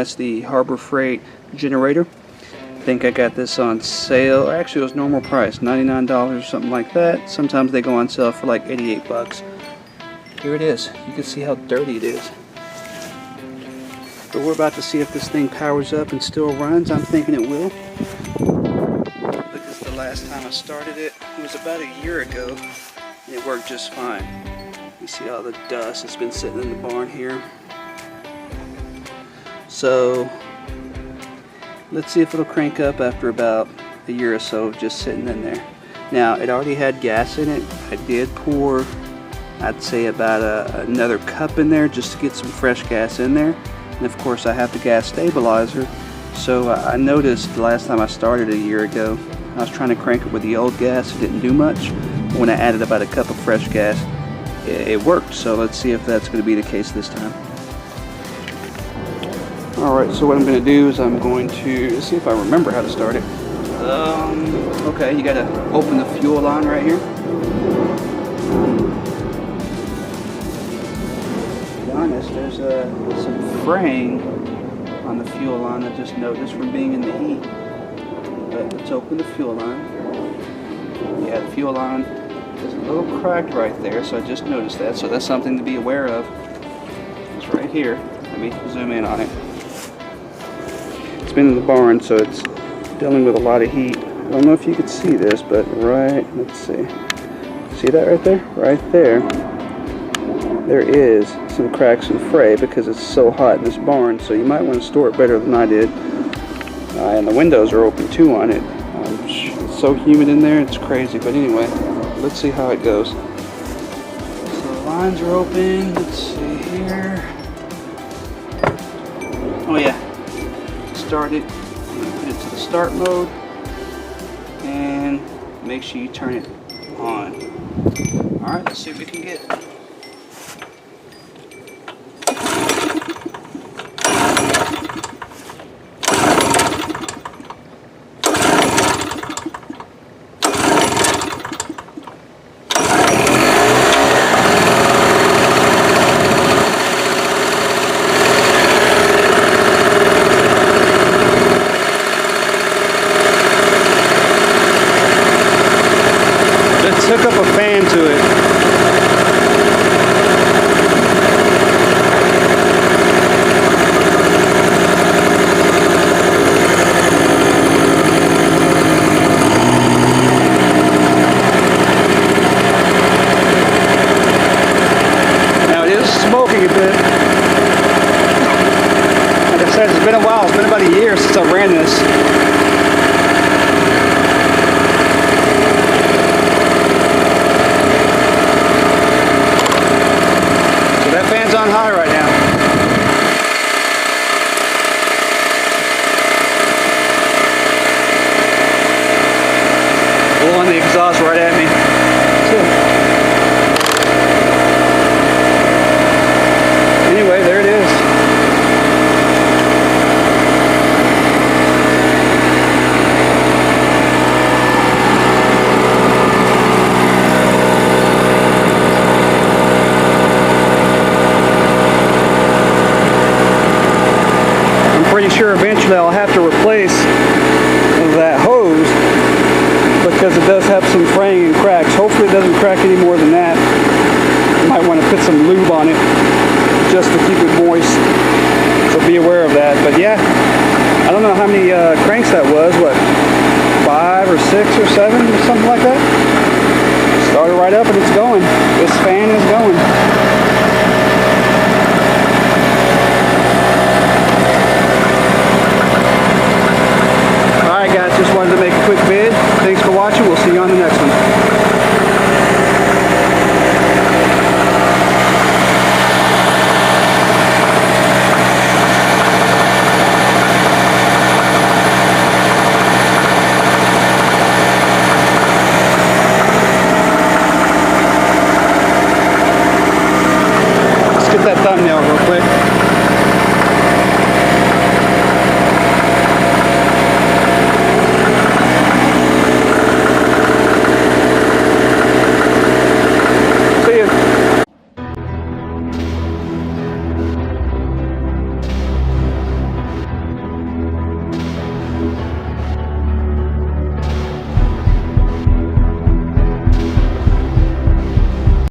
That's the Harbor Freight generator. I think I got this on sale. Actually, it was normal price, $99 or something like that. Sometimes they go on sale for like 88 bucks. Here it is. You can see how dirty it is. But we're about to see if this thing powers up and still runs. I'm thinking it will. Because the last time I started it was about a year ago, and it worked just fine. You see all the dust that's been sitting in the barn here. So let's see if it'll crank up after about a year or so of just sitting in there. Now, it already had gas in it. I did pour, I'd say about another cup in there just to get some fresh gas in there. And of course I have the gas stabilizer. So I noticed the last time I started a year ago, I was trying to crank it with the old gas. It didn't do much. But when I added about a cup of fresh gas, it worked. So let's see if that's going to be the case this time. Alright, so what I'm going to do is I'm going to see if I remember how to start it. Okay, you got to open the fuel line right here. To be honest, there's some fraying on the fuel line I just noticed from being in the heat. But let's open the fuel line. Yeah, the fuel line is a little cracked right there, so I just noticed that. So that's something to be aware of. It's right here. Let me zoom in on it. It's been in the barn, so it's dealing with a lot of heat. I don't know if you can see this, but let's see. See that right there? Right there. There is some cracks and fray because it's so hot in this barn, so you might want to store it better than I did. And the windows are open too on it. It's so humid in there, it's crazy. But anyway, let's see how it goes. So the lines are open. Let's see here. Oh yeah. Start it, put it to the start mode, and make sure you turn it on. Alright, let's see if we can get it. Hook up a fan to it. Now it is smoking a bit. Like I said, it's been a while. It's been about a year since I ran this. On high right now. Blowing the exhaust right at me. Anyway, there it is. Pretty sure eventually I'll have to replace that hose because it does have some fraying and cracks. Hopefully it doesn't crack any more than that. You might want to put some lube on it just to keep it moist, so be aware of that. But yeah, I don't know how many cranks that was, what, 5 or 6 or 7 or something like that. Started right up and it's going. This fan is going. Alright guys, just wanted